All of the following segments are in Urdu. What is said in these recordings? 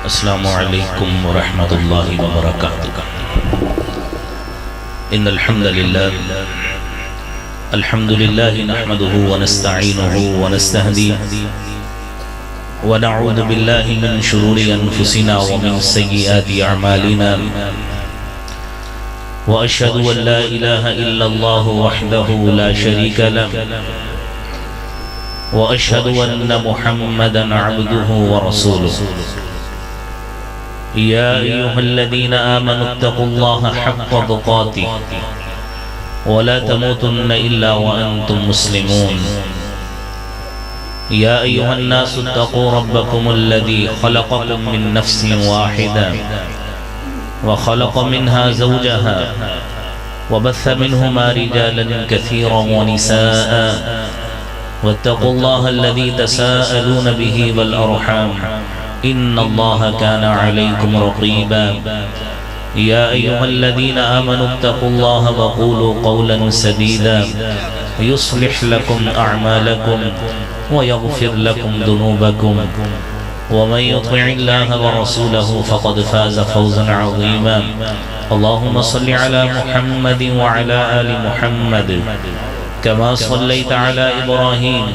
السلام علیکم ورحمۃ اللہ وبرکاتہ۔ ان الحمد للہ نحمده ونستعینه ونستهدیه ونعوذ باللہ من شرور انفسنا ومن سیئات اعمالنا واشهد ان لا الہ الا اللہ وحدہ لا شریک له واشهد ان محمدا عبده ورسوله۔ یا ایہا الذین آمنوا اتقوا اللہ حق تقاته ولا تموتن الا وانتم مسلمون۔ یا ایہا الناس اتقوا ربکم الذی خلقکم من نفس واحدہ وخلق منها زوجها وبث منهما رجالا كثيرا ونساء واتقوا الله الذي تساءلون به والأرحام إن الله كان عليكم رقيبا۔ يا أيها الذين آمنوا اتقوا الله وقولوا قولا سديدا يصلح لكم أعمالكم ويغفر لكم ذنوبكم ومن يطع الله ورسوله فقد فاز فوزا عظيما۔ اللهم صل على محمد وعلى آل محمد كما صليت على إبراهيم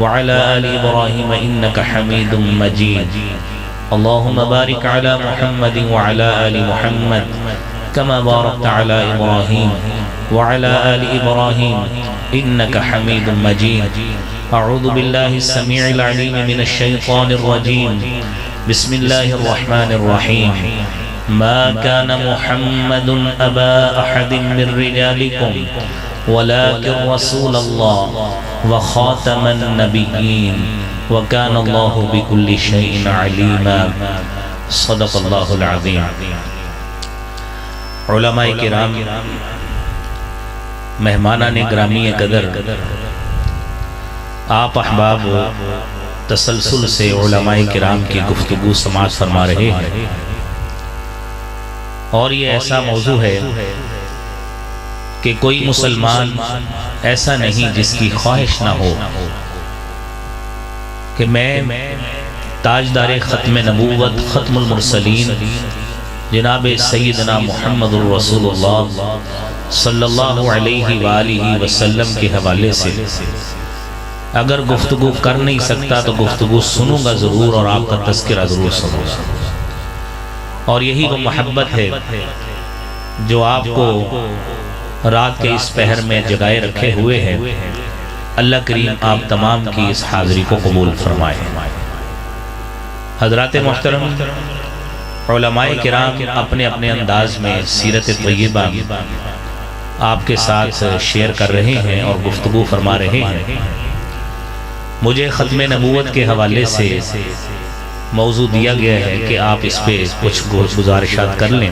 وعلى آل إبراهيم إنك حميد مجيد۔ اللهم بارك على محمد وعلى آل محمد كما باركت على إبراهيم وعلى آل إبراهيم إنك حميد مجيد۔ أعوذ بالله السميع العليم من الشيطان الرجيم، بسم الله الرحمن الرحيم۔ ما كان محمد أبا أحد من رجالكم ولكن رسول الله وخاتم النبيين وكان الله بكل شيء عليما۔ صدق الله العظيم۔ علماء کرام، مہمانان گرامی قدر، آپ احباب تسلسل سے علماء کرام کی گفتگو سماعت فرما رہے ہیں، اور یہ ایسا موضوع ہے کہ کوئی مسلمان ایسا نہیں جس کی خواہش نہ ہو کہ میں تاجدار ختم نبوت ختم المرسلین جناب سیدنا محمد الرسول اللہ صلی اللہ علیہ وآلہ وسلم کے حوالے سے اگر گفتگو کر نہیں سکتا تو گفتگو سنوں گا ضرور، اور آپ کا تذکرہ ضرور سنوں گا۔ اور یہی وہ محبت ہے جو آپ کو رات کے اس پہر میں جگائے رکھے ہوئے ہیں۔ اللہ کریم آپ تمام کی اس حاضری کو قبول فرمائے۔ حضرات محترم، علماء کرام اپنے اپنے انداز میں سیرت طیبہ آپ کے ساتھ شیئر کر رہے ہیں اور گفتگو فرما رہے ہیں۔ مجھے ختم نبوت کے حوالے سے موضوع دیا گیا ہے کہ آپ اس پہ کچھ گزارشات کر لیں،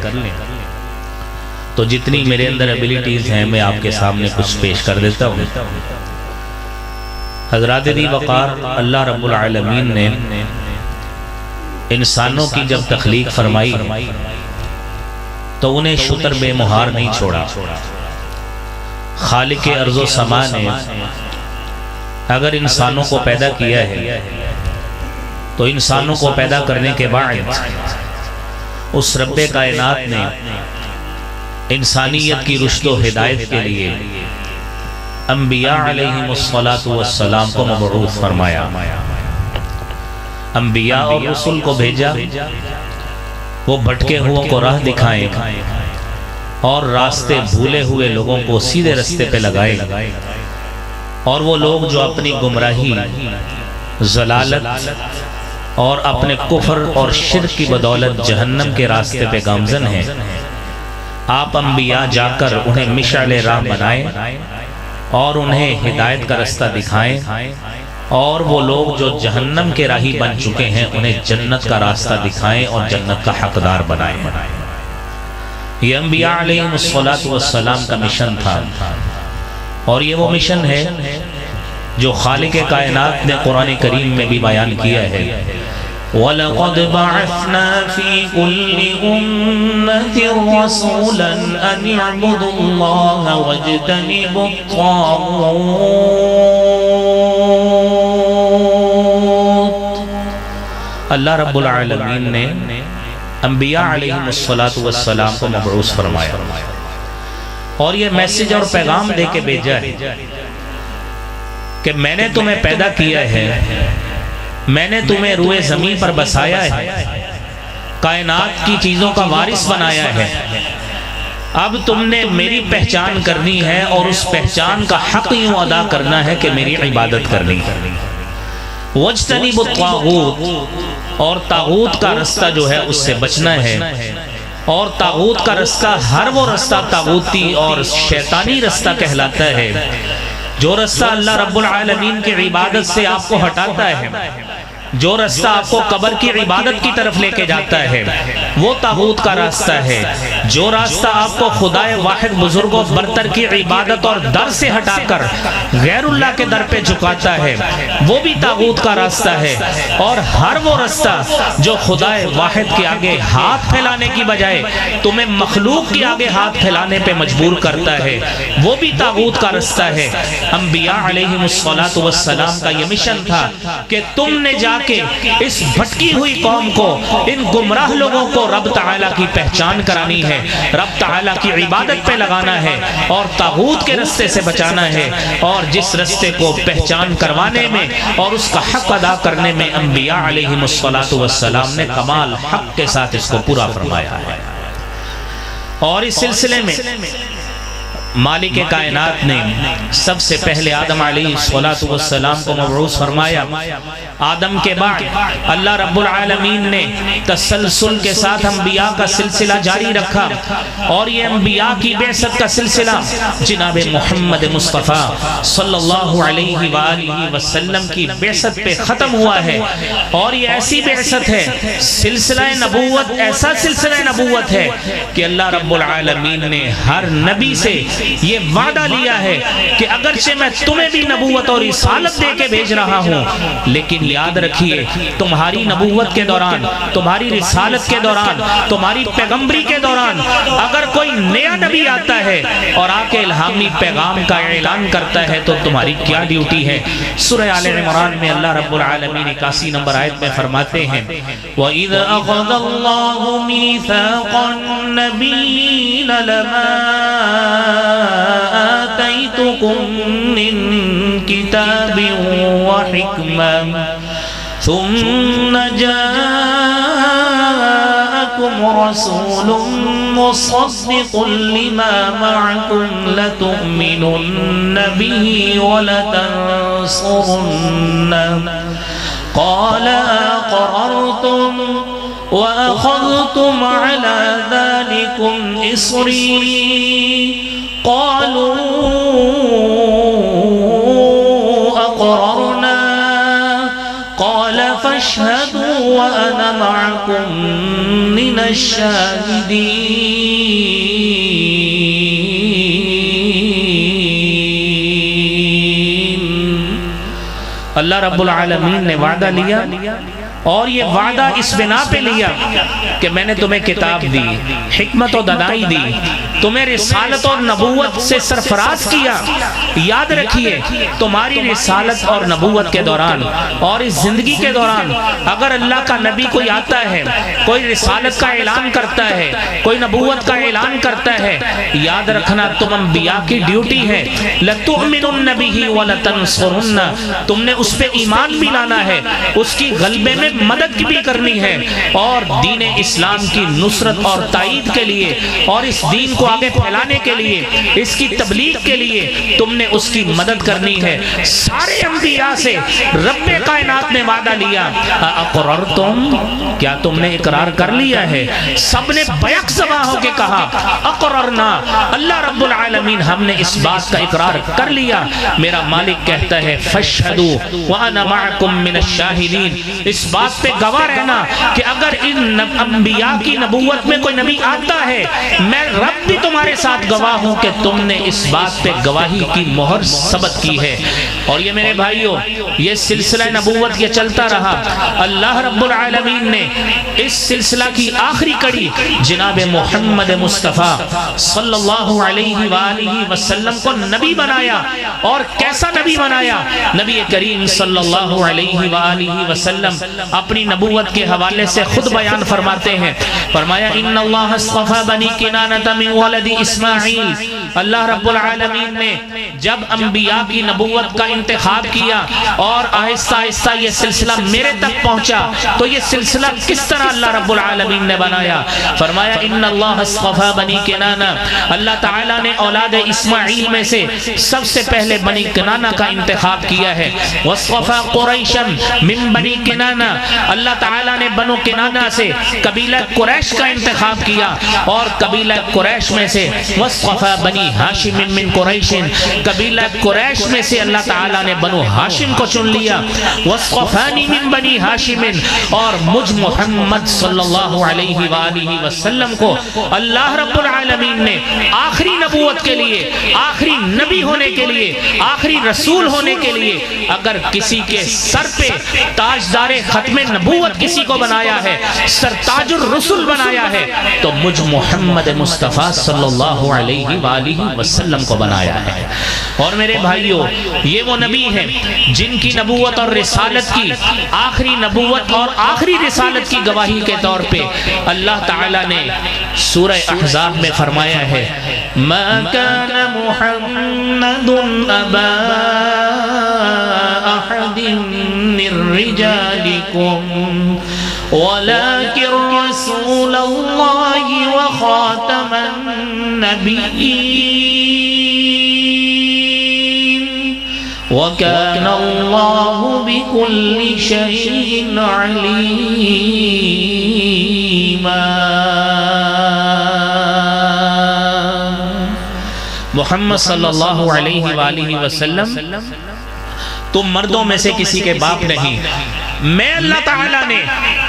تو جتنی میرے اندر ایبیلیٹیز ہیں میں آپ کے سامنے کچھ پیش کر دیتا ہوں۔ حضرات دی وقار، اللہ رب العالمین نے انسانوں کی جب تخلیق فرمائی تو انہیں شتر بے مہار نہیں چھوڑا۔ خالق ارض و سما نے اگر انسانوں کو پیدا کیا ہے تو انسانوں کو پیدا کرنے کے بعد اس رب کائنات نے انسانیت کی رشد و ہدایت کے لیے انبیاء علیہم السلام کو مبعوث فرمایا۔ انبیاء اور رسول کو بھیجا، وہ بھٹکے ہوئے کو راہ دکھائیں اور راستے بھولے ہوئے لوگوں کو سیدھے رستے پہ لگائیں، اور وہ لوگ جو اپنی گمراہی، ضلالت اور اپنے کفر اور شرک کی بدولت جہنم کے راستے پہ گامزن ہیں، آپ انبیاء جا کر انہیں مشعل راہ بنائیں اور انہیں ہدایت کا رستہ دکھائیں، اور وہ لوگ جو جہنم کے راہی بن چکے ہیں انہیں جنت کا راستہ دکھائیں اور جنت کا حقدار بنائیں۔ یہ انبیاء علیہم السلام کا مشن تھا، اور یہ وہ مشن ہے جو خالق کائنات نے قرآن کریم میں بھی بیان کیا ہے۔ وَلَقَدْ بَعَثْنَا فِي كُلِّ أُمَّةٍ رَسُولًا أَنِ اعْبُدُوا اللَّهَ وَاجْتَنِبُوا الطَّاغُوتَ اللہ رب العالمین نے انبیاء علیہم السلام کو مبعوث فرمایا اور یہ میسج اور پیغام دے کے بھیجا ہے کہ میں نے تمہیں پیدا کیا ہے، میں نے تمہیں روئے زمین پر بسایا ہے، کائنات کی چیزوں کا وارث بنایا ہے، اب تم نے میری پہچان کرنی ہے اور اس پہچان کا حق یوں ادا کرنا ہے کہ میری عبادت کرنی ہے۔ وَاجْتَنِبُوا الطَّاغُوتَ، اور طاغوت کا رستہ جو ہے اس سے بچنا ہے، اور طاغوت کا رستہ ہر وہ رستہ طاغوتی اور شیطانی رستہ کہلاتا ہے جو رستہ اللہ رب العالمین کی عبادت سے آپ کو ہٹاتا ہے، جو رستہ آپ کو قبر کی عبادت کی طرف لے کے جاتا ہے وہ طاغوت کا راستہ ہے، جو راستہ آپ کو خدائے واحد بزرگ و برتر کی عبادت اور در سے ہٹا کر غیر اللہ کے در پہ جھکاتا ہے وہ بھی طاغوت کا راستہ ہے، اور ہر وہ رستہ جو خدائے واحد کے آگے ہاتھ پھیلانے کی بجائے تمہیں مخلوق کے آگے ہاتھ پھیلانے پہ مجبور کرتا ہے وہ بھی طاغوت کا رستہ ہے۔ انبیاء علیہم السلام کا یہ مشن تھا کہ تم نے جا کہ اس بھٹکی ہوئی قوم کو، ان گمراہ لوگوں کو رب تعالیٰ کی پہچان کرانی ہے، رب تعالیٰ کی عبادت پہ لگانا ہے اور طاغوت کے رستے سے بچانا ہے، اور جس رستے کو پہچان کروانے میں اور اس کا حق ادا کرنے میں انبیاء علیہم السلام نے کمال حق کے ساتھ اس کو پورا فرمایا ہے۔ اور اس سلسلے میں مالک کائنات نے سب سے پہلے آدم علیہ السلام کو مبعوث فرمایا، آدم کے بعد اللہ رب العالمین نے تسلسل کے ساتھ انبیاء کا سلسلہ جاری رکھا، اور یہ انبیاء کی بعثت کا سلسلہ جناب محمد مصطفیٰ صلی اللہ علیہ وآلہ وسلم کی بعثت پہ ختم ہوا ہے، اور یہ ایسی بعثت ہے، سلسلہ نبوت ایسا سلسلہ نبوت ہے کہ اللہ رب العالمین نے ہر نبی سے یہ وعدہ لیا ہے کہ اگرچہ میں تمہیں بھی نبوت اور رسالت دے کے بھیج رہا ہوں، لیکن یاد رکھیے تمہاری نبوت کے دوران، تمہاری رسالت کے دوران، تمہاری پیغمبری کے دوران اگر کوئی نیا نبی آتا ہے اور آ کے الہامی پیغام کا اعلان کرتا ہے تو تمہاری کیا ڈیوٹی ہے؟ سورہ آل عمران میں اللہ رب العالمین 81 نمبر آیت میں فرماتے ہیں وَإِذْ أَخَذَ اللَّهُ مِيثَاقَ النَّبِيِّينَ لَمَا آتَيْتُكُم مِّن كِتَابٍ وَحِكْمَةٍ ثُمَّ جَاءَكُمْ رَسُولٌ مُصَدِّقٌ لِمَا مَعَكُمْ لَتُؤْمِنُنَّ بِهِ وَلَتَنصُرُنَّهُ قَالَ أَقْرَرْتُمْ وَأَخَذْتُمْ عَلَى ذَلِكُمْ إِصْرِي قَالُوا أَقْرَرْنَا قَالَ فَاشْهَدُوا وَأَنَا مَعَكُمْ مِنَ الشَّاهِدِينَ۔ اللہ رب العالمین نے وعدہ لیا، اور یہ وعدہ اس بنا پہ لیا کہ میں نے تمہیں کتاب دی، حکمت و دانائی دی، تمہیں رسالت اور نبوت سے سرفراز کیا۔ یاد رکھیے تمہاری رسالت اور نبوت کے دوران اور اس زندگی کے دوران اگر اللہ کا نبی کوئی آتا ہے، کوئی رسالت کا اعلان کرتا ہے، کوئی نبوت کا اعلان کرتا ہے، یاد رکھنا تم انبیاء کی ڈیوٹی ہے لَتُؤْمِنُنَّ بِهِ وَلَتَنصُرُنَّ، تم نے اس پہ ایمان بھی لانا ہے، اس کی غلبے میں مدد بھی کرنی ہے، اور دین اسلام کی نصرت اور تائید کے لیے اور اس دین کو آگے پھیلانے کے لیے، اس کی تبلیغ کے لیے تم نے اس کی مدد کرنی ہے۔ سارے انبیاء سے رب کائنات نے وعدہ لیا اقررتم، کیا تم نے اقرار کر لیا ہے؟ سب نے بیک زباں ہو کے کہا اقررنا، اللہ رب العالمین ہم نے اس بات کا اقرار کر لیا۔ میرا مالک کہتا ہے فاشهدوا وانا معكم من الشاهدين، اس بات پہ گواہ رہنا کہ اگر ان انبیاء کی نبوت میں کوئی نبی آتا ہے میں رب بھی تمہارے ساتھ گواہ ہوں کہ تم نے اس بات پہ گواہی کی مہر ثبت کی ہے۔ اور یہ میرے بھائیوں یہ سلسلہ نبوت یہ چلتا رہا. اللہ رب العالمین نے اس سلسلہ کی آخری کڑی جناب محمد مصطفیٰ صلی اللہ علیہ وآلہ وسلم کو نبی بنایا. اور کیسا نبی بنایا؟ نبی کریم صلی اللہ علیہ وآلہ وسلم اپنی نبوت کے حوالے سے خود بیان فرماتے ہیں. فرمایا ان اللہ اصطفى بنی کنانۃ من ولد اسماعیل. اللہ رب العالمین نے جب انبیاء کی نبوت کا انتخاب کیا اور آہستہ آہستہ یہ سلسلہ میرے تک پہنچا تو یہ سلسلہ کس طرح اللہ رب العالمین نے بنایا؟ فرمایا ان اللہ اصطفى بنی کنانہ. اللہ تعالیٰ نے اولاد اسماعیل میں سے سب سے پہلے بنی کنانہ کا انتخاب کیا ہے. واصطفى قریشا من بنی کنانہ. اللہ تعالیٰ نے بنو کنانہ سے قبیلہ قریش کا انتخاب کیا اور قبیلہ قریش میں سے واصطفى بنی ہاشم من قریش. قبیلہ قریش میں سے اللہ تعالیٰ نے بنو ہاشم کو چن لیا. واصطفانی من بنی ہاشم. اور مجھ محمد صلی اللہ علیہ وآلہ وسلم کو اللہ رب العالمین نے آخری نبوت کے لیے، آخری نبی ہونے کے لیے، آخری رسول ہونے کے لیے اگر کسی کے سر پہ تاجدار ختم نبوت کسی کو بنایا ہے، سرتاج الرسل بنایا ہے، تو مجھ محمد مصطفیٰ صلی اللہ علیہ وآلہ وسلم کو بنایا ہے. اور میرے بھائیوں یہ وہ نبی ہیں جن کی نبوت اور رسالت کی آخری نبوت اور آخری رسالت کی گواہی کے طور پہ اللہ تعالیٰ نے سورہ احزاب میں فرمایا ہے ما كان محمد ابا احد من رجالكم ولكن رسول الله وخاتم النبيين وكان الله بكل شيء عليما. محمد صلی اللہ علیہ وآلہ وسلم تم مردوں میں سے کسی کے باپ نہیں. میں اللہ تعالیٰ نے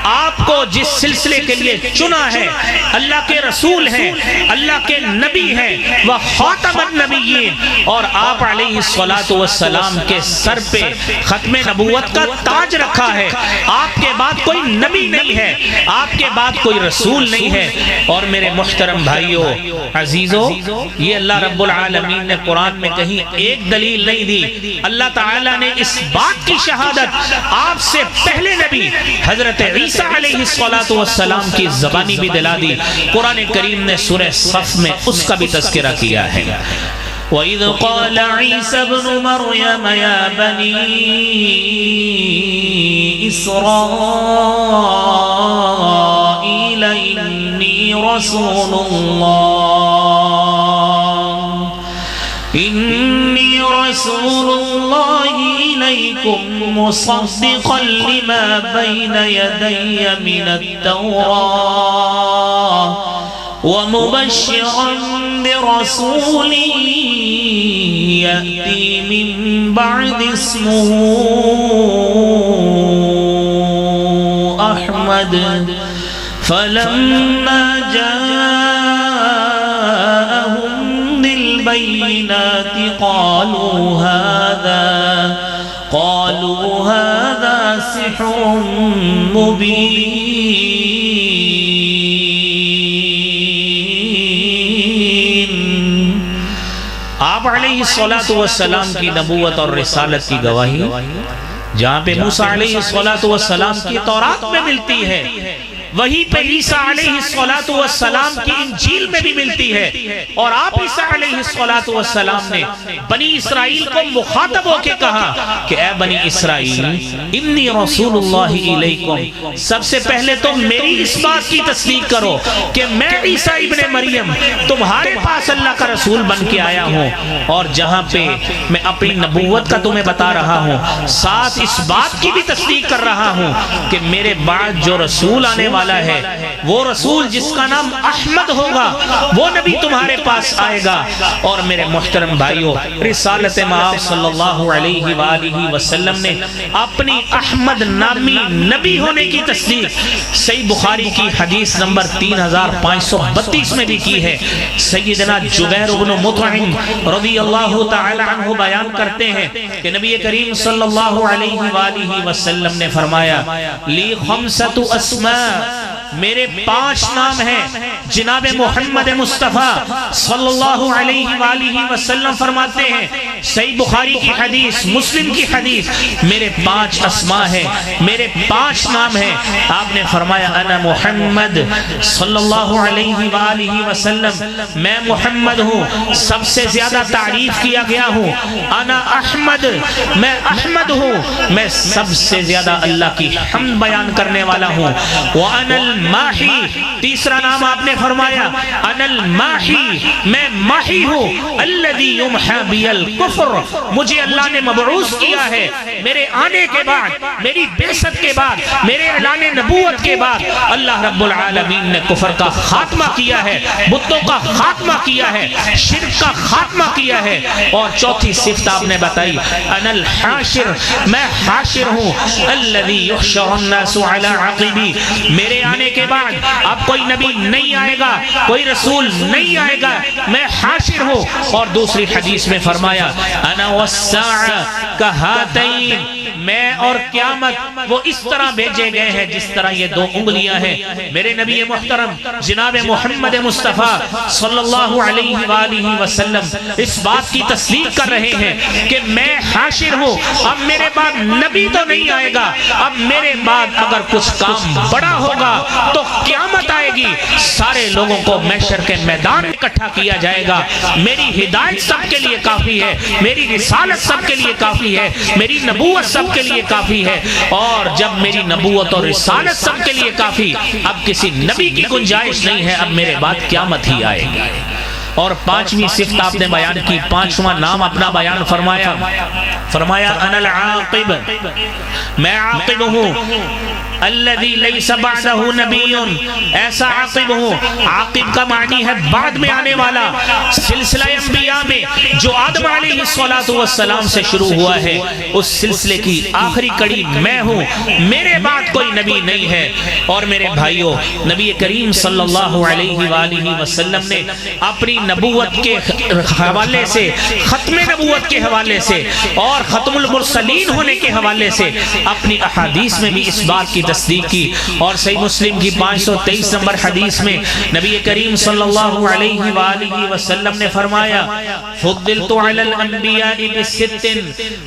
آپ کو جس سلسلے کے لیے چنا ہے، اللہ کے رسول ہیں، اللہ کے نبی ہیں، وہ خاتم النبیین. اور آپ علیہ السلام کے سر پہ ختم نبوت کا تاج رکھا ہے. آپ کے بعد کوئی نبی نہیں ہے، آپ کے بعد کوئی رسول نہیں ہے. اور میرے محترم بھائیوں عزیزوں یہ اللہ رب العالمین نے قرآن میں کہیں ایک دلیل نہیں دی. اللہ تعالیٰ نے اس بات کی شہادت آپ سے پہلے نبی حضرت عیسیٰ علیہ السلام کی زبانی بھی دلا دی. قرآن کریم نے سورہ صف میں اس کا بھی تذکرہ کیا ہے. وَإِذْ قَالَ عِيسَى ابْنُ مَرْيَمَ يَا بَنِي إِسْرَائِيلَ إِنِّي رَسُولُ اللَّهِ إِلَيْكُمْ مُصَدِّقًا لِمَا بَيْنَ يَدَيَّ مِنَ التَّوْرَاةِ وَمُبَشِّرًا بِرَسُولٍ يَأْتِي مِن بَعْدِ اسْمُهُ أَحْمَدُ فَلَمَّا جَاءَهُم بِالْبَيِّنَاتِ قَالُوا هَذَا سِحْرٌ مُبِينٌ. آپ علیہ السلام کی نبوت اور رسالت کی گواہی جہاں پہ موسیٰ علیہ السلام کی تورات میں ملتی ہے، وہی پہ عیسیٰ علیہ السلام کی انجیل میں بھی ملتی ہے. اور آپ عیسیٰ علیہ السلام نے بنی اسرائیل کو مخاطب ہو کے کہا کہ اے بنی اسرائیل انی رسول اللہ علیکم. سب سے پہلے تو میری اس بات کی تصدیق کرو کہ میں عیسیٰ ابن مریم تمہارے پاس اللہ کا رسول بن کے آیا ہوں. اور جہاں پہ میں اپنی نبوت کا تمہیں بتا رہا ہوں، ساتھ اس بات کی بھی تصدیق کر رہا ہوں کہ میرے بعد جو رسول آنے والا ہے وہ رسول جس کا نام احمد ہوگا وہ نبی تمہارے پاس آئے گا۔ اور میرے محترم بھائیو، رسالت مآب صلی اللہ علیہ وآلہ وسلم نے اپنی احمد نامی نبی ہونے کی تصدیق صحیح بخاری کی حدیث نمبر 3532 میں بھی کی ہے۔ سیدنا جبیر بن مطعم رضی اللہ تعالی عنہ بیان کرتے ہیں کہ نبی کریم صلی اللہ علیہ وآلہ وسلم نے فرمایا لی خمسۃ اسماء، میرے 5 نام ہیں۔ جناب محمد مصطفیٰ صلی اللہ علیہ وآلہ وسلم فرماتے ہیں، صحیح بخاری کی حدیث، مسلم کی حدیث، میرے 5 اسماء ہیں، میرے 5 نام ہیں۔ آپ نے فرمایا انا محمد صلی اللہ علیہ وآلہ وسلم، میں محمد ہوں، سب سے زیادہ تعریف کیا گیا ہوں۔ انا احمد، میں احمد ہوں، میں سب سے زیادہ اللہ کی حمد بیان کرنے والا ہوں۔ وَأَنَا الْمَاحِي، تیسرا نام آپ نے فرمایا انا الماحی، میں ماحی ہوں، الذی یمحی بی الکفر، مجھے اللہ نے مبعوث کیا ہے میرے آنے کے بعد، میری بعثت کے بعد، میرے اعلان نبوت کے بعد اللہ رب العالمین نے کفر کا خاتمہ کیا ہے، بتوں کا خاتمہ کیا ہے، شرک کا خاتمہ کیا ہے۔ اور چوتھی صفت آپ نے بتائی انا الحاشر، میں حاشر ہوں، الذی یحشر الناس علی عقبی، میرے آنے کے بعد اب کوئی نبی نہیں آئے گا، کوئی رسول نہیں آئے گا، میں حاشر ہوں۔ اور دوسری حدیث میں فرمایا انا والساعہ کہاتین، میں اور قیامت وہ اس طرح بھیجے گئے ہیں جس طرح یہ 2 انگلیاں ہیں۔ میرے نبی محترم جناب محمد مصطفیٰ صلی اللہ علیہ وآلہ وسلم اس بات کی تصدیق کر رہے ہیں کہ میں حاشر ہوں، اب میرے بعد نبی تو نہیں آئے گا، اب میرے بعد اگر کچھ کام بڑا ہوگا تو قیامت آئے گی، سارے لوگوں کو محشر کے میدان میں اکٹھا کیا جائے گا۔ میری ہدایت سب کے لیے کافی ہے، میری رسالت سب کے لیے کافی ہے، میری نبوت سب کے لیے کافی ہے۔ اور جب میری نبوت اور رسالت سب کے لیے کافی، اب کسی نبی کی گنجائش نہیں ہے، اب میرے بعد قیامت ہی آئے گی۔ اور 5ویں صفت آپ نے بیان کی، 5واں نام اپنا بیان فرمایا، فرمایا انا العاقب، میں عاقب ہوں، الذی لیس بعدہ نبی، ایسا عاقب ہوں۔ عاقب کا معنی ہے بعد میں آنے والا۔ سلسلہ انبیاء میں جو آدم علیہ السلام سے شروع ہوا ہے اس سلسلے کی آخری کڑی میں ہوں، میرے بعد کوئی نبی نہیں ہے۔ اور میرے بھائیوں، نبی کریم صلی اللہ علیہ وآلہ وسلم نے اپنی نبوت کے حوالے سے، ختم نبوت کے حوالے سے اور ختم المرسلین ہونے کے حوالے سے اپنی احادیث میں بھی اس بات کی تصدیق کی۔ اور صحیح مسلم کی 523 نمبر حدیث میں نبی کریم صلی اللہ علیہ وآلہ وسلم نے فرمایا فضلت علی الانبیاء بست،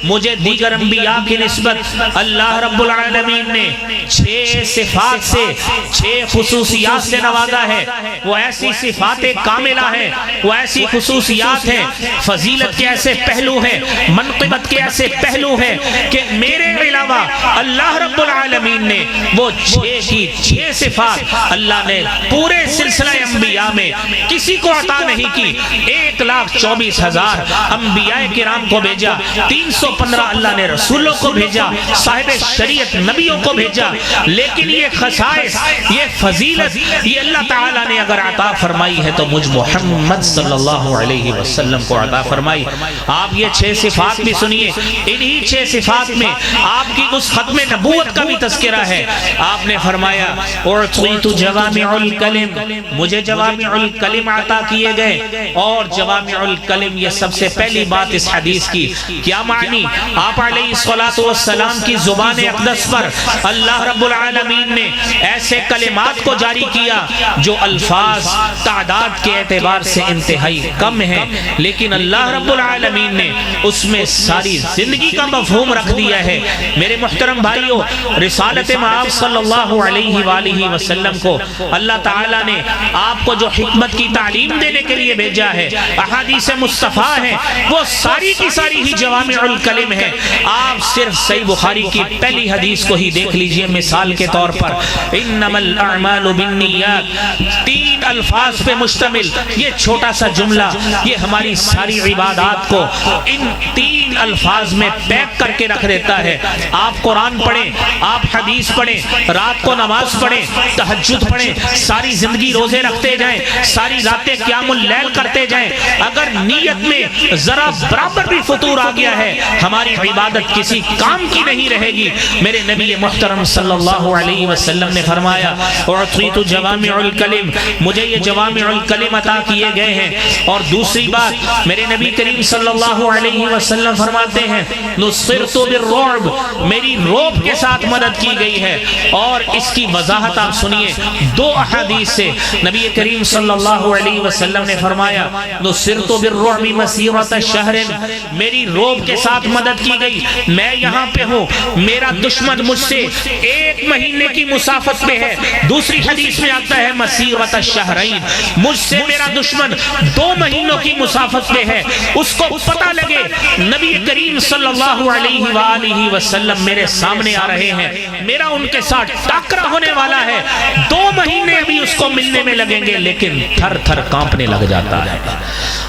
مجھے دیگر انبیاء کی نسبت اللہ رب العالمین نے 6 صفات سے، 6 خصوصیات سے نوازا ہے۔ وہ ایسی صفات کاملہ ہیں، وہ ایسی خصوصیات ہیں، فضیلت کے ایسے پہلو ہیں، منقبت کے ایسے پہلو ہیں کہ میرے علاوہ اللہ رب العالمین نے وہ 6 کی 6 صفات اللہ نے پورے سلسلہ انبیاء میں کسی کو عطا نہیں کی۔ 1,24,000 انبیاء کرام کو بھیجا، 315 اللہ نے رسولوں کو بھیجا، صاحب شریعت نبیوں کو بھیجا، لیکن یہ خصائص، یہ فضیلت، یہ اللہ تعالیٰ نے اگر عطا فرمائی ہے تو مجھ محمد صلی اللہ علیہ وسلم کو عطا فرمائی۔ آپ یہ 6 صفات بھی سنیے، انہی 6 صفات میں آپ کی اس ختم نبوت کا بھی تذکرہ ہے۔ آپ نے فرمایا اعطیت جوامع الکلم، مجھے جوامع الکلم عطا کیے گئے۔ اور جوامع الکلم یہ سب سے پہلی بات اس حدیث کی کیا معنی؟ آپ علیہ السلام کی زبان اقدس پر اللہ رب العالمین نے ایسے کلمات کو جاری کیا جو الفاظ تعداد کے اعتبار سے انتہائی کم ہیں، لیکن اللہ رب العالمین نے اس میں ساری زندگی کا مفہوم رکھ دیا ہے۔ میرے محترم بھائیوں، رسالت مآب صلی اللہ علیہ وآلہ وسلم کو اللہ تعالیٰ نے آپ کو جو حکمت کی تعلیم دینے کے لیے بھیجا ہے، احادیث مصطفیٰ ہیں، وہ ساری کی ساری ہی جوامع الکلم ہیں۔ آپ صرف صحیح بخاری کی پہلی حدیث کو ہی دیکھ لیجئے مثال کے طور پر، انما الاعمال بالنیات، 3 الفاظ پہ مشتمل یہ چھوٹا سا جملہ، یہ ہماری ساری عبادات کو ان 3 الفاظ میں پیک کر کے رکھ دیتا ہے۔ آپ قرآن پڑھیں، آپ حدیث پڑھیں، رات کو نماز پڑھیں، تہجد پڑھیں، ساری زندگی روزے رکھتے جائیں، ساری راتیں قیام اللیل کرتے جائیں، اگر نیت میں ذرا برابر بھی فطور آ گیا ہے ہماری عبادت کسی کام کی نہیں رہے گی۔ میرے نبی محترم صلی اللہ علیہ وسلم نے فرمایا اعطیت جوامع الکلم، مجھے یہ جوامع الکلم عطا کیے گئے ہیں۔ اور دوسری بات میرے نبی کریم صلی اللہ علیہ وسلم فرماتے ہیں نصرت بالرعب، میری رعب کے ساتھ مدد کی گئی ہے۔ اور اس کی وضاحت آپ سنیے، دو احادیث سے نبی کریم صلی اللہ علیہ وسلم نے فرمایا نصرت بالرعب مسیرۃ شہر، میری رعب کے ساتھ مدد کی گئی، میں یہاں پہ ہوں، میرا دشمن مجھ سے 1 مہینے کی مسافت میں ہے۔ دوسری حدیث میں آتا ہے مسیرۃ شہرین، مجھ سے میرا دشمن 2 مہینوں کی مسافت میں ہے، اس کو پتہ لگے نبی کریم صلی اللہ علیہ وآلہ وسلم میرے سامنے آ رہے ہیں، میرا ان کے ساتھ ٹاکرا ہونے والا ہے، 2 مہینے ابھی اس کو ملنے میں لگیں گے، لیکن تھر تھر کانپنے لگ جاتا ہے۔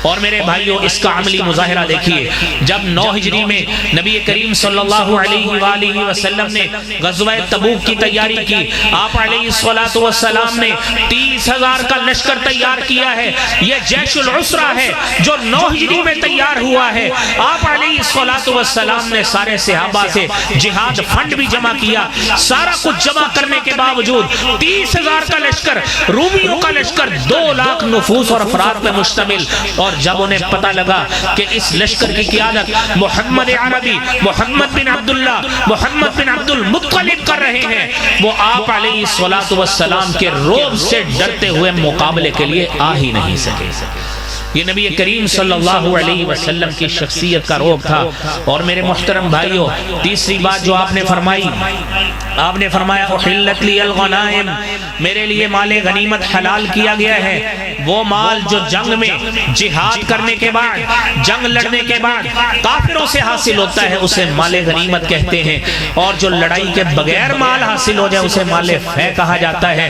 اور میرے بھائیوں اس کا عملی مظاہرہ دیکھیے، جب 9 ہجری میں نبی کریم صلی اللہ علیہ وآلہ وسلم نے غزوہ تبوک کی تیاری کی، آپ علیہ السلام نے 30,000 کا لشکر تیار کیا ہے، یہ جیش العسرہ ہے جو 9 ہجری میں تیار ہوا ہے۔ آپ علیہ السلام نے سارے صحابہ سے جہاد فنڈ بھی جمع کیا، سارا کچھ جمع کرنے کے باوجود 30,000 کا لشکر، رومیوں کا لشکر 2 لاکھ نفوس اور افراد پر مشتمل، اور جب انہیں پتہ لگا کہ اس لشکر کی قیادت محمد عربی، محمد بن عبداللہ، محمد بن عبد المطلب کر رہے ہیں، وہ آپ علیہ السلام کے رعب سے ڈرتے ہوئے مقابلے کے لیے آ ہی نہیں سکے۔ یہ نبی کریم صلی اللہ علیہ وسلم کی شخصیت کا رعب تھا۔ اور میرے محترم بھائیوں تیسری بات جو آپ نے فرمائی، آپ نے فرمایا احلت لی الغنائم، میرے لیے مال غنیمت حلال کیا گیا ہے، وہ مال جو جنگ میں جہاد کرنے کے بعد، جنگ لڑنے کے بعد کافروں سے حاصل ہوتا ہے اسے مال غنیمت کہتے ہیں، اور جو لڑائی کے بغیر مال حاصل ہو جائے اسے مال فے کہا جاتا ہے۔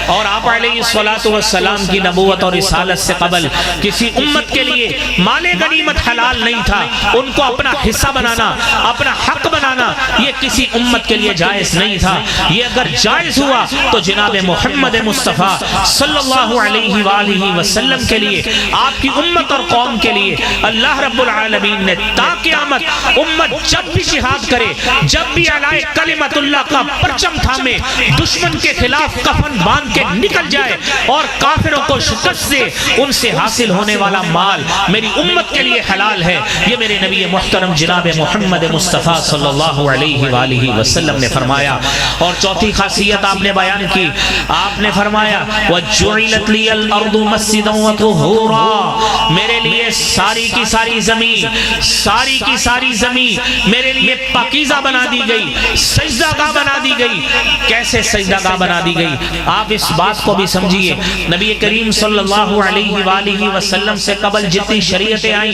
اور آپ علیہ السلام کی نبوت اور رسالت سے قبل کسی امت کے لیے مال غنیمت حلال نہیں تھا، ان کو اپنا حصہ بنانا، اپنا حق بنانا یہ کسی امت کے لیے جائز نہیں تھا۔ یہ اگر جائز ہوا تو جناب محمد مصطفیٰ صلی اللہ علیہ وآلہ وسلم کے لیے، آپ کی امت اور قوم کے لیے اللہ رب العالمین نے تا قیامت امت جب بھی جہاد کرے، جب بھی اعلی کلمت اللہ کا پرچم تھامے، دشمن کے خلاف کفن باندھ کے نکل جائے اور کافروں کو شکست دے، ان سے حاصل ہونے والا مال میری امت کے لیے حلال ہے۔ یہ میرے نبی محترم جناب محمد مصطفیٰ صلی اللہ علیہ وآلہ وسلم نے فرمایا۔ اور چوتھی خاصیت آپ نے بیان کی، آپ نے فرمایا وَجُعِلَتْ لِيَ الْأَرْضُ مَسْجِدًا وَطُهُورًا، میرے لیے ساری کی ساری زمین، ساری کی ساری زمین میرے لیے پاکیزہ بنا دی گئی، سجدہ گاہ بنا دی گئی۔ کیسے سجدہ گاہ بنا دی گئی؟ آپ اس بات کو بھی سمجھیے، نبی کریم صلی اللہ علیہ وآلہ وسلم سے قبل جتنی شریعتیں آئیں،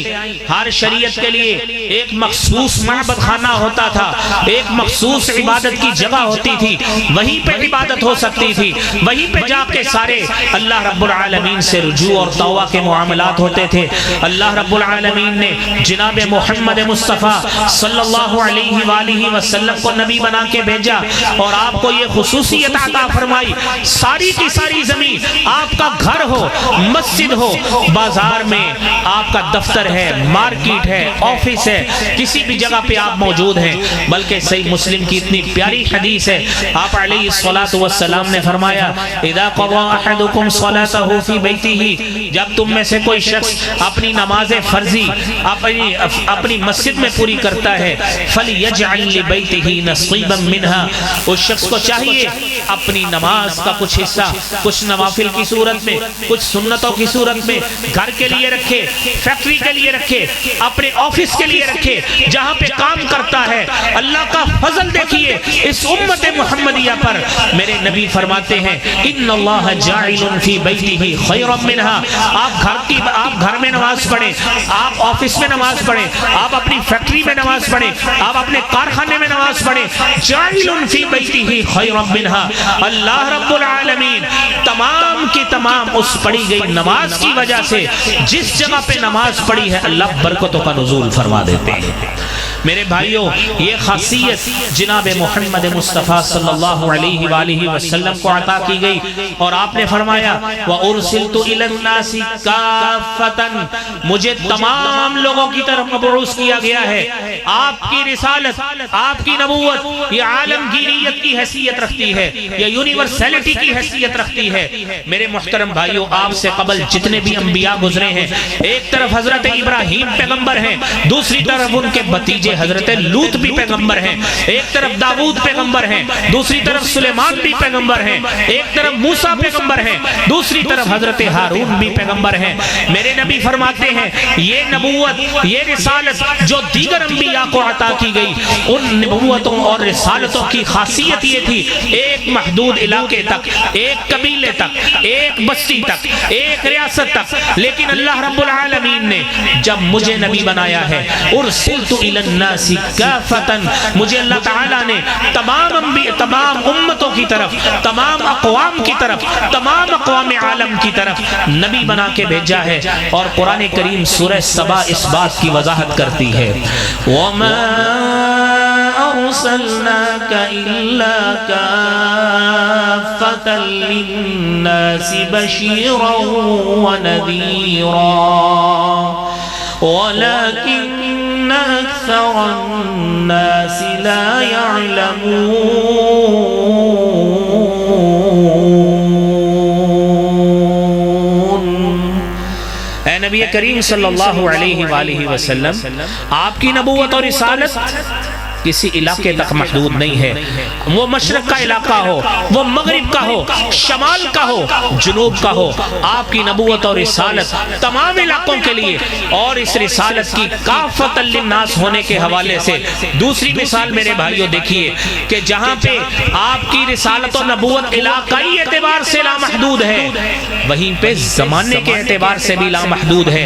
ہر شریعت کے لیے ایک مخصوص معبد خانہ ہوتا تھا، ایک مخصوص عبادت کی جگہ ہوتی تھی، وہیں پہ عبادت ہو سکتی تھی، وہیں پہ جا کے سارے اللہ رب العالمین سے رجوع اور توبہ کے معاملات ہوتے تھے۔ اللہ رب العالمین نے جناب محمد مصطفیٰ صلی اللہ علیہ وآلہ وسلم کو نبی بنا کے بھیجا، اور آپ کو یہ خصوصیت عطا فرمائی، ساری کی ساری زمین، آپ کا گھر ہو، مسجد ہو، بازار میں آپ کا دفتر ہے، مارکیٹ ہے، آفس ہے، کسی بھی جگہ پہ آپ موجود ہیں۔ بلکہ صحیح مسلم کی اتنی پیاری حدیث ہے، آپ علیہ السلام نے فرمایا اذا قضى احدكم صلاته في بيته، جب تم میں سے کوئی شخص اپنی نماز فرضی اپنی مسجد میں پوری کرتا ہے فليجعل لبيته نصيبا منها، اس شخص کو چاہیے اپنی نماز کا کچھ حصہ، کچھ نوافل کی صورت میں، کچھ سنتوں کی صورت میں گھر کے لیے رکھے، فیکٹری کے لیے رکھے، اپنے آفس کے لیے رکھے، جہاں پہ کام کرتا ہے۔ اللہ کا فضل دیکھیے اس امت محمدیہ پر، میرے نبی فرماتے ہیں ان اللہ جاعل فی بیتہ خیرا منها، آپ گھر میں نماز پڑھیں، آپ آفس میں نماز پڑھیں، آپ اپنی فیکٹری میں نماز پڑھیں، آپ اپنے کارخانے میں نماز پڑھیں، جاعل فی بیتہ خیرا منها، اللہ رب العالمین تمام کی تمام اس پڑھی گئی نماز کی وجہ سے جس جگہ پہ نماز پڑھی ہے اللہ برکتوں کا نزول فرما دیتے ہیں۔ میرے بھائیوں یہ خاصیت جناب محمد مصطفیٰ صلی اللہ علیہ وآلہ وسلم کو عطا کی گئی، اور آپ نے فرمایا وَأُرْسِلْتُ إِلَى النَّاسِ كَافَّةً، مجھے تمام لوگوں کی طرف مبعوث کیا گیا ہے۔ آپ کی رسالت، آپ کی نبوت یہ عالمگیریت کی حیثیت رکھتی ہے، یہ یونیورسلٹی کی حیثیت رکھتی ہے۔ میرے محترم بھائیوں، آپ سے قبل جتنے بھی انبیاء گزرے ہیں، ایک طرف حضرت ابراہیم پیغمبر ہیں، دوسری طرف ان کے بھتیجے حضرت لوط بھی پیغمبر ہیں، ایک طرف داؤد پیغمبر ہیں، دوسری طرف سلیمان بھی پیغمبر ہیں، ایک طرف موسیٰ پیغمبر ہیں، دوسری طرف حضرت ہارون بھی پیغمبر ہیں۔ میرے نبی فرماتے ہیں یہ نبوت، یہ رسالت جو دیگر انبیاء کو عطا کی گئی، ان نبوتوں اور رسالتوں کی خاصیت یہ تھی ایک محدود علاقے تک، ایک قبیلے تک، ایک بستی تک، ایک ریاست تک، لیکن اللہ رب العالمین نے جب مجھے نبی بنایا ہے ارسلت الی الناس کافۃ، مجھے اللہ تعالیٰ نے تمام انبیاء، تمام امتوں کی طرف، تمام اقوام کی طرف، تمام اقوام عالم کی طرف نبی بنا کے بھیجا ہے۔ اور قرآن کریم سورہ سبا اس بات کی وضاحت کرتی ہے وَمَا أَرْسَلْنَاكَ إِلَّا كَافَّةً لِلنَّاسِ بَشِيرًا وَنَذِيرًا وَلَكِنَّ أَكْثَرَ النَّاسِ لَا يَعْلَمُونَ۔ اے نبی کریم صلی اللہ علیہ وآلہ وسلم، آپ کی نبوت اور رسالت کسی علاقے تک محدود نہیں ہے، وہ مشرق کا علاقہ ہو، وہ مغرب کا ہو، شمال کا ہو، جنوب کا ہو، آپ کی نبوت اور رسالت تمام علاقوں کے لیے، اور اس رسالت کی کافۃ للناس ہونے کے حوالے سے دوسری مثال میرے بھائیوں دیکھیے کہ جہاں پہ آپ کی رسالت و نبوت علاقائی اعتبار سے لامحدود ہے، وہیں پہ زمانے کے اعتبار سے بھی لامحدود ہے۔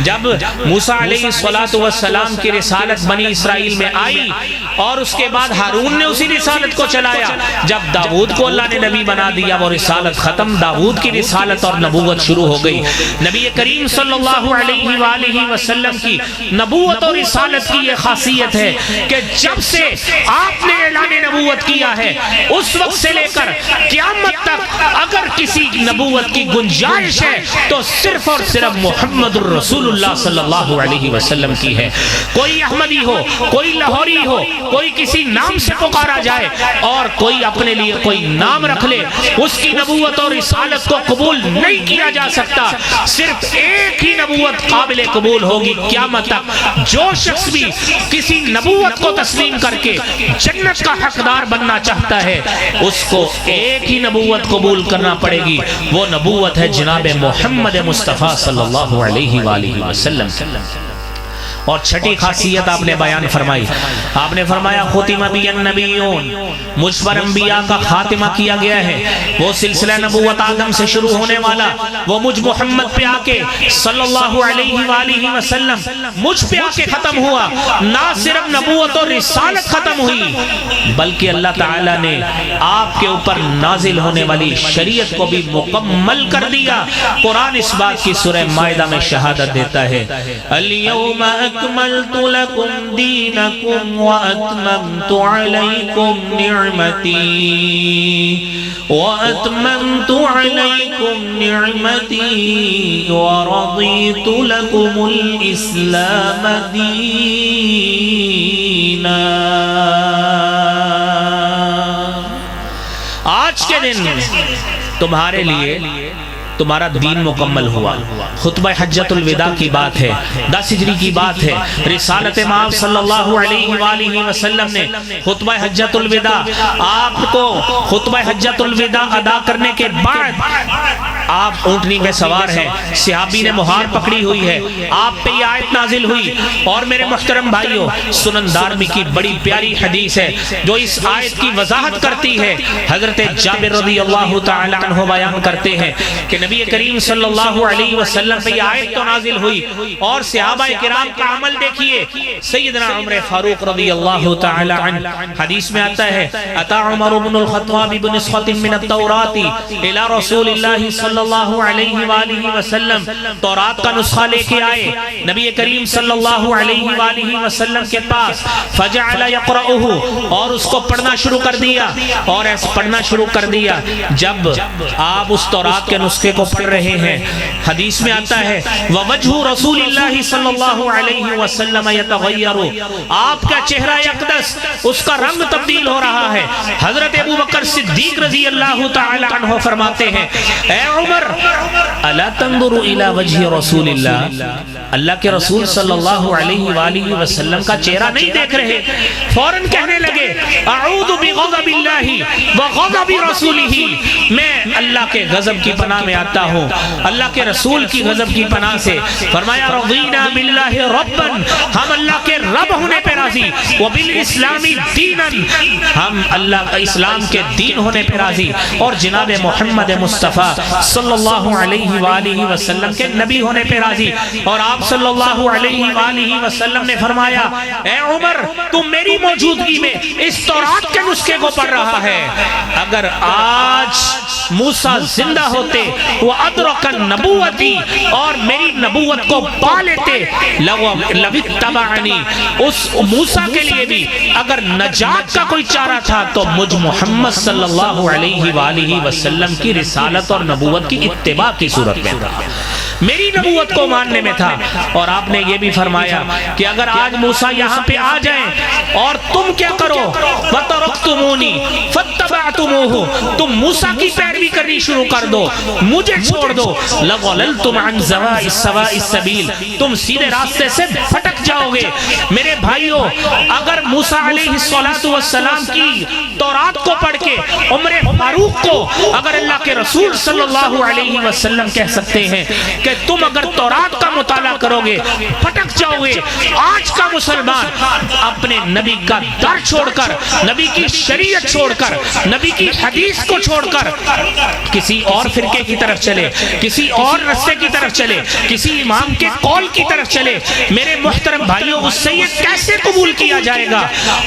جب موسیٰ علیہ السلام کی رسالت بنی اسرائیل میں آئی اور اس کے بعد ہارون نے اسی رسالت کو چلایا، جب داؤد کو اللہ نے نبی بنا دیا وہ رسالت ختم، داؤد کی رسالت اور نبوت شروع ہو گئی۔ نبی کریم صلی اللہ علیہ وآلہ وسلم کی نبوت اور رسالت کی یہ خاصیت ہے کہ جب سے آپ نے اعلان نبوت کیا ہے اس وقت سے لے کر قیامت تک اگر کسی نبوت کی گنجائش ہے تو صرف اور صرف محمد الرسول اللہ صلی اللہ علیہ وسلم کی ہے۔ کوئی احمدی ہو، کوئی لاہوری ہو، کوئی کسی نام سے پکارا جائے اور کوئی اپنے لیے کوئی نام رکھ لے، اس کی نبوت اور رسالت کو قبول نہیں کیا جا سکتا۔ صرف ایک ہی نبوت قابل قبول ہوگی قیامت تک۔ جو شخص بھی کسی نبوت کو تسلیم کر کے جنت کا حقدار بننا چاہتا ہے اس کو ایک ہی نبوت قبول کرنا پڑے گی، وہ نبوت ہے جناب محمد مصطفیٰ صلی اللہ علیہ وآلہ وسلم۔ اور چھٹی خاصیت آپ نے بیان فرمائی، آپ نے فرمایا ختم بی النبیون، مجھ پر انبیاء کا خاتمہ کیا گیا ہے۔ وہ سلسلہ نبوت آدم سے شروع ہونے والا وہ مجھ محمد پہ آ کے صلی اللہ علیہ وآلہ وسلم مجھ پہ آ کے ختم ہوا۔ نہ صرف نبوت اور رسالت ختم ہوئی بلکہ اللہ تعالیٰ نے آپ کے اوپر نازل ہونے والی شریعت کو بھی مکمل کر دیا۔ قرآن اس بات کی سورہ مائدہ میں شہادت دیتا ہے اليوم أكملت لكم دينكم وأتممت عليكم نعمتي ورضيت لكم الإسلام دينا۔ آج کے دن تمہارے لیے تمہارا دین مکمل ہوا۔ خطبہ حجۃ الوداع کی بات ہے، 10 ہجری کی بات ہے۔ رسالت مآب صلی اللہ علیہ وآلہ وسلم نے خطبہ حجۃ الوداع، آپ کو خطبہ حجۃ الوداع ادا کرنے کے بعد آپ اونٹنی میں سوار ہیں، صحابی نے مہار پکڑی ہوئی ہے، آپ پہ یہ آیت نازل ہوئی۔ اور میرے محترم بھائیوں، سنن دارمی کی بڑی پیاری حدیث ہے جو اس آیت کی وضاحت کرتی ہے۔ حضرت جابر رضی اللہ تعالی عنہ بیان کرتے ہیں کہ نبی کریم صلی اللہ علیہ وسلم پہ یہ آیت تو نازل ہوئی اور صحابہ کرام کا عمل دیکھیے۔ سیدنا عمر فاروق رضی اللہ تعالی عنہ، حدیث میں آتا ہے اتا عمر بن الخطاب بنسخة من التوراة الى رسول اللہ صلی صلی اللہ علیہ وآلہ وسلم تورات کا نسخہ لے کے آئے نبی کریم صلی اللہ علیہ وآلہ وسلم کے پاس، فجعل یقرأہ، اور اس کو پڑھنا شروع کر دیا، اور ایسا پڑھنا شروع کر دیا۔ جب آپ اس تورات کے نسخے کو پڑھ رہے ہیں، حدیث میں آتا ہے وَوَجْهُ رسول اللہ صلی اللہ علیہ وسلم يتغیر، آپ کا چہرہ اقدس، اس کا رنگ تبدیل ہو رہا ہے۔ حضرت ابو بکر صدیق رضی اللہ تعالی عنہ فرماتے ہیں اے عمر الا تنظر الى وجه رسول اللہ، اللہ کے رسول صلی اللہ علیہ وآلہ وسلم کا چہرہ نہیں دیکھ رہے؟ فوراً کہنے لگے اعوذ بغضب اللہ وغضب رسولہ، میں اللہ کے غضب کی پناہ میں آتا ہوں، اللہ کے رسول کی غضب کی پناہ سے۔ فرمایا رضینا باللہ ربا، ہم اللہ کے رب ہونے پہ راضی، وبالاسلام دینا، ہم اللہ اسلام کے دین ہونے پہ راضی، اور جناب محمد مصطفیٰ صلی اللہ علیہ وآلہ وسلم کے نبی ہونے پہ راضی۔ اور آپ صلی اللہ علیہ وآلہ وسلم نے فرمایا اے عمر تم میری موجودگی میں اس تورات کے نسخے کو پڑھ رہا ہے، اگر آج موسیٰ زندہ ہوتے وہ ادرک النبوتی، اور میری نبوت کو پا لیتے، لَوِتَّبَعَنِي، اس موسیٰ کے لیے بھی اگر نجات کا کوئی چارہ تھا تو مجھ محمد صلی اللہ علیہ وآلہ وسلم کی رسالت اور نبوت کی اتباع کی صورت میں تھا، میری نبوت کو ماننے میں تھا۔ اور آپ نے یہ بھی فرمایا کہ اگر آج موسیٰ یہاں پہ آ جائیں اور تم کیا کرو وَتَرَكْتُمُونِي فَاتَّبَعْتُمُوهُ، تم موسیٰ کی پیروی کرنی شروع کر دو، مجھے چھوڑ دو، لَغَلَلْتُمْ عَنْ زَوَاءِ السَّوَاءِ السَّبِيلِ، تم سیدھے راستے سے پھٹک جاؤ گے۔ میرے بھائیوں، اگر موسیٰ علیہ السلام کی تورات کو پڑھ کے عمر فاروق کو اگر اللہ کے رسول صلی اللہ علیہ وسلم کہہ سکتے ہیں کہ تم اگر تورات کا مطالعہ کرو گے پھٹک جاؤ گے، آج کا مسلمان اپنے نبی کا در چھوڑ کر، نبی کی شریعت چھوڑ کر، نبی کی حدیث کو چھوڑ کر کسی اور فرقے کی طرف چلے، کسی اور رستے کی طرف چلے، کسی امام کے قول کی طرف چلے، میرے محترم بھائیوں اس سے یہ کیسے قبول کیا جائے گا؟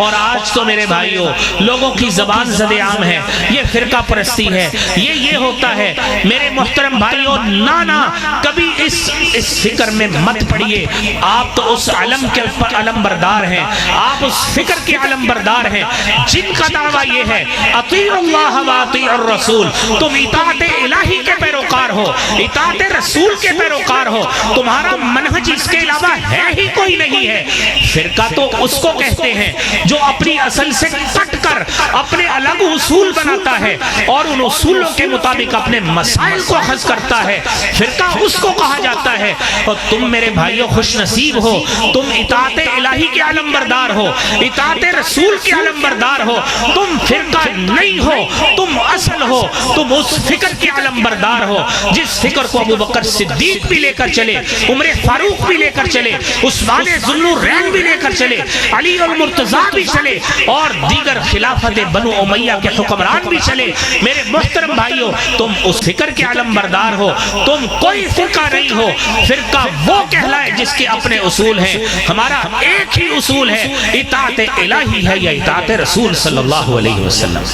اور آج تو میرے بھائیوں لوگوں کی زبان زد عام ہے، یہ فرقہ پرستی ہے، یہ ہوتا ہے۔ میرے محترم بھائیوں نانا کبھی اس فکر میں مت پڑیے، آپ تو اس علم کے علم بردار ہیں، آپ اس فکر کے علم بردار ہیں جن کا دعویٰ یہ ہے اطیعوا اللہ واطیعوا الرسول، تم اطاعت الہی کے پیروکار ہو، اطاعت رسول کے پیروکار ہو، تمہارا منہج اس کے علاوہ ہے ہی کوئی نہیں ہے۔ فرقہ تو اس کو کہتے ہیں جو اپنی اصل سے کٹ کر اپنے الگ اصول بناتا ہے اور ان اصولوں کے مطابق اپنے مسائل کو حل کرتا ہے، فرقہ اس کو کہا جاتا ہے۔ اور تم میرے بھائیوں خوش نصیب ہو، تم اطاعت الہی کے علم بردار ہو، اطاعت رسول کے علم بردار ہو، تم فرقہ نہیں ہو، تم اصل ہو، تم اس فکر کے علم بردار ہو جس فکر کو ابو بکر صدیق بھی لے کر چلے، عمر فاروق بھی لے کر چلے، عثمان ذو النورین بھی لے کر چلے، علی المرتضیٰ بھی چلے، اور دیگر خلافت بنو امیہ کے حکمران بھی چلے۔ میرے محترم بھائیوں تم اس فکر کے علم بردار ہو، تم کوئی فرقہ نہیں ہو، فرقہ وہ کہلائے جس کے اپنے اصول ہیں۔ ہمارا ایک ہی اصول ہے، اطاعت الہی ہے یا اطاعت رسول صلی اللہ علیہ وسلم۔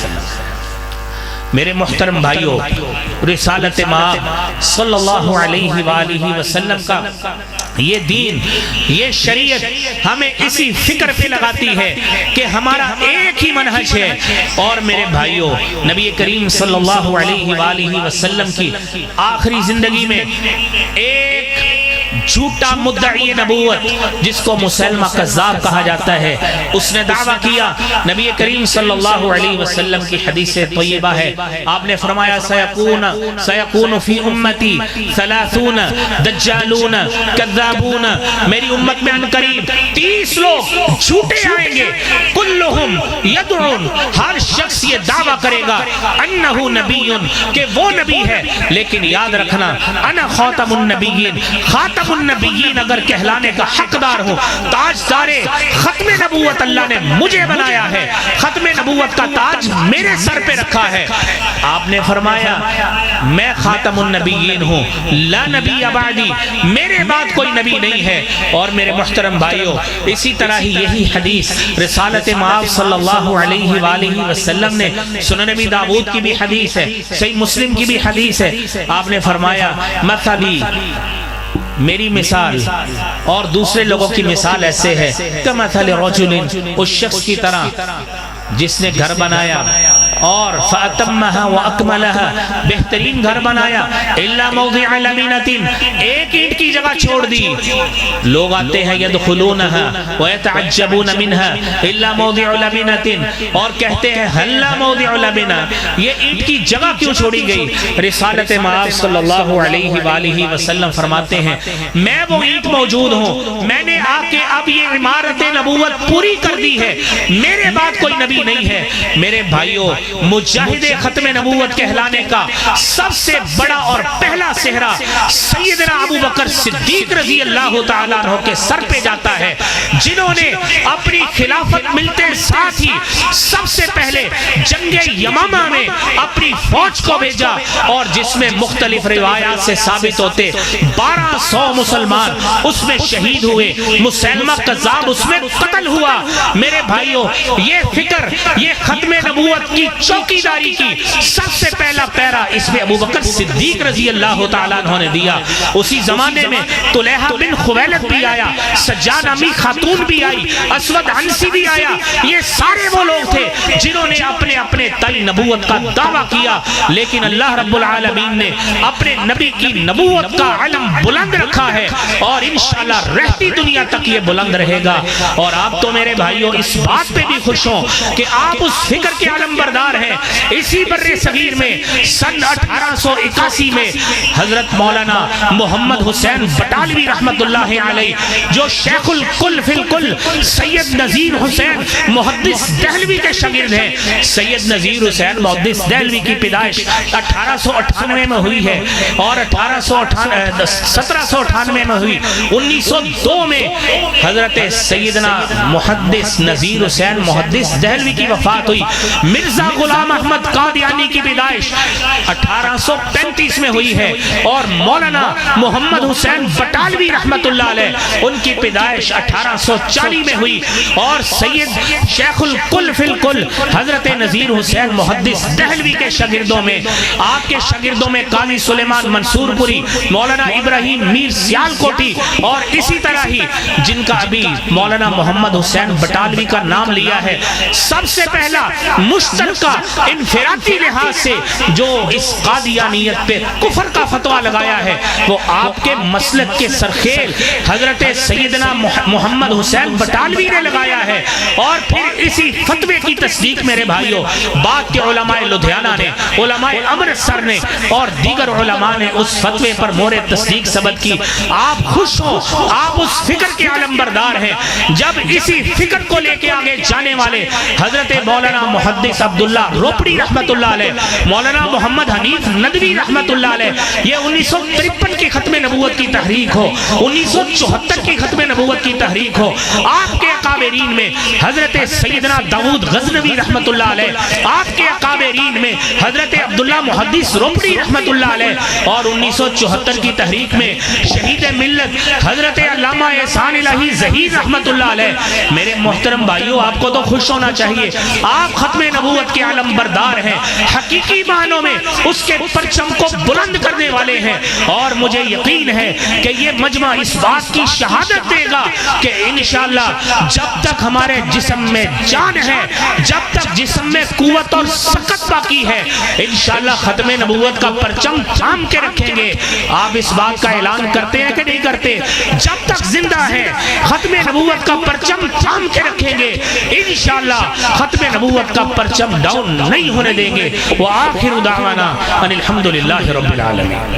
میرے محترم بھائیوں رسالت ماں صلی اللہ علیہ وآلہ وسلم کا یہ دین، یہ شریعت ہمیں اسی فکر پہ لگاتی ہے کہ ہمارا ایک ہی منہج ہے۔ اور میرے بھائیوں نبی کریم صلی اللہ علیہ وآلہ وسلم کی آخری زندگی میں ایک جھوٹا مدعی نبوت جس کو مسلمہ کذاب کہا جاتا ہے، اس نے دعویٰ کیا، نبی کریم صلی اللہ علیہ وسلم کی حدیث طیبہ ہے، آپ نے فرمایا سیکون فی امتی 30 دجالون کذابون، میری امت میں ان قریب 30 لوگ جھوٹے آئیں گے، کلہم یدعون، ہر شخص یہ دعویٰ کرے گا انہو نبی کہ وہ نبی ہے، لیکن یاد رکھنا انا خاتم النبیین، خاتم النبیین اگر کہلانے کا حقدار ہوں، تاجدار ختم نبوت اللہ نے مجھے بنایا ہے، ختم نبوت کا تاج میرے سر پہ رکھا ہے۔ آپ نے فرمایا میں خاتم النبیین ہوں، لا نبی بعدی، میرے بعد کوئی نبی نہیں ہے۔ اور میرے محترم بھائیوں، اسی طرح ہی یہی حدیث رسالت معاذ صلی اللہ علیہ وآلہ وسلم نے، سنن نبی داؤد کی بھی حدیث ہے، صحیح مسلم کی بھی حدیث ہے، آپ نے فرمایا مثلی، میری مثال اور دوسرے لوگوں کی مثال ایسے ہے کمثل رجل، اس شخص کی طرح جس نے گھر بنایا اور فَأَتَمَّهَا وَأَكْمَلَهَا، بہترین گھر بنایا، إِلَّا مَوْضِعَ لَبِنَةٍ، ایک اینٹ کی جگہ چھوڑ دی۔ لوگ آتے ہیں يَدْخُلُونَهَا وَيَتَعَجَّبُونَ مِنْهَا إِلَّا مَوْضِعُ لَبِنَةٍ، اور کہتے ہیں هَلَّا مَوْضِعُ لَبِنَةٍ، یہ اینٹ کی جگہ کیوں چھوڑی گئی؟ رسالت معاذ صلی اللہ علیہ وآلہ وسلم فرماتے ہیں میں وہ اینٹ موجود ہوں، میں نے آ کے اب یہ عمارت نبوت پوری کر دی ہے، میرے بعد کوئی نبی نہیں ہے۔ میرے بھائیوں، مجاہد ختم نبوت کہلانے کا سب سے بڑا اور پہلا صحرا سیدنا ابو بکر صدیق رضی اللہ تعالیٰ عنہ کے سر پہ جاتا ہے، جنہوں نے اپنی خلافت ملتے ساتھ ہی سب سے پہلے جنگ یمامہ میں اپنی فوج کو بھیجا، اور جس میں مختلف روایات سے ثابت ہوتے 1200 مسلمان اس میں شہید ہوئے، مسیلمہ کذاب اس میں قتل ہوا۔ میرے بھائیوں، یہ فکر، یہ ختم نبوت کی چوکیداری کی سب سے پہلا پیرا اس میں ابو بکر صدیق رضی اللہ تعالیٰ عنہ نے دیا۔ اسی زمانے میں طلحہ بن خویلد بھی آیا، سجان امی خاتون بھی آئی، اسود عنسی بھی آیا، یہ سارے وہ لوگ تھے جنہوں نے اپنے اپنے تئیں نبوت کا دعویٰ کیا، لیکن اللہ رب العالمین نے اپنے نبی کی نبوت کا علم بلند رکھا ہے، اور انشاءاللہ رہتی دنیا تک یہ بلند رہے گا۔ اور آپ تو میرے بھائیوں اس بات پہ بھی خوش ہوں کہ آپ اس فکر کے علم بردار ہیں۔ اسی بر صغیر میں سن 1881 میں حضرت مولانا محمد حسین بٹالوی رحمت اللہ علیہ، جو شیخ الکل فی الکل سید نذیر حسین محدث دہلوی کے شاگرد ہیں، سید نذیر حسین محدث دہلوی کی پیدائش 1898 میں ہوئی ہے، اور 1798 میں ہوئی۔ 1902 میں حضرت سیدنا محدث نذیر حسین محدث دہلوی کی وفات ہوئی۔ مرزا غلام احمد قادیانی کی پیدائش 1835 میں ہوئی ہے، اور مولانا محمد حسین بٹالوی رحمت اللہ علیہ ان کی پیدائش 1840 میں ہوئی، اور سید شیخ الکل فی الکل حضرت نذیر حسین محدث دہلوی کے شاگردوں میں، آپ کے شاگردوں میں قاضی سلیمان منصور پوری، مولانا ابراہیم میر سیال کوٹی، اور اسی طرح ہی جن کا ابھی مولانا محمد حسین بٹالوی کا نام لیا ہے، سب سے پہلا مشترکہ انفرادی لحاظ سے جو اس قادیانیت پہ کفر کا فتویٰ لگایا ہے، وہ آپ کے مسلک کے سرخیل حضرت سیدنا محمد حسین بٹالوی نے لگایا ہے۔ اور پھر اسی فتوے کی تصدیق میرے بھائیوں بعد کے علماء لدھیانہ نے، علماء امرتسر نے، اور دیگر علماء نے اس فتوے پر مہر تصدیق ثبت کی۔ آپ خوش ہو، آپ اس فکر کے علم بردار ہیں۔ جب اسی فکر کو لے کے آگے جانے والے حضرت مولانا محدث عبداللہ روپڑی رحمت اللہ علیہ، مولانا محمد حنیف ندوی رحمت اللہ علیہ، یہ 1953 کی ختم نبوت کی تحریک ہو، 1974 کی ختم نبوت کی تحریک ہو، آپ کے اکابرین میں حضرت سیدنا داؤد غزنوی رحمت اللہ علیہ، آپ کے اکابرین میں حضرت عبداللہ محدث روپڑی رحمت اللہ علیہ، اور 1974 کی تحریک میں شہید ملت حضرت علامہ احسان الہی ظہیر رحمت اللہ علیہ۔ میرے محترم بھائیوں، آپ کو تو خوش ہونا چاہیے، آپ ختم نبوت کے علم بردار ہیں، حقیقی معنوں میں اس کے پرچم کو بلند کرنے والے ہیں، اور مجھے یقین ہے کہ یہ مجمع اس بات کی شہادت دے گا کہ انشاءاللہ جب تک ہمارے جسم میں جان ہے، جب تک جسم میں قوت اور سکت باقی ہے، انشاءاللہ ختم نبوت کا پرچم تھام کے رکھیں گے۔ آپ اس بات کا اعلان کرتے ہیں کہ نہیں کرتے؟ جب تک زندہ ہے ختم نبوت کا پرچم تھام کے رکھیں گے، انشاءاللہ ختم نبوت کا پرچم ڈاؤن نہیں ہونے دیں گے۔ وآخر دعوانا ان الحمدللہ رب العالمین۔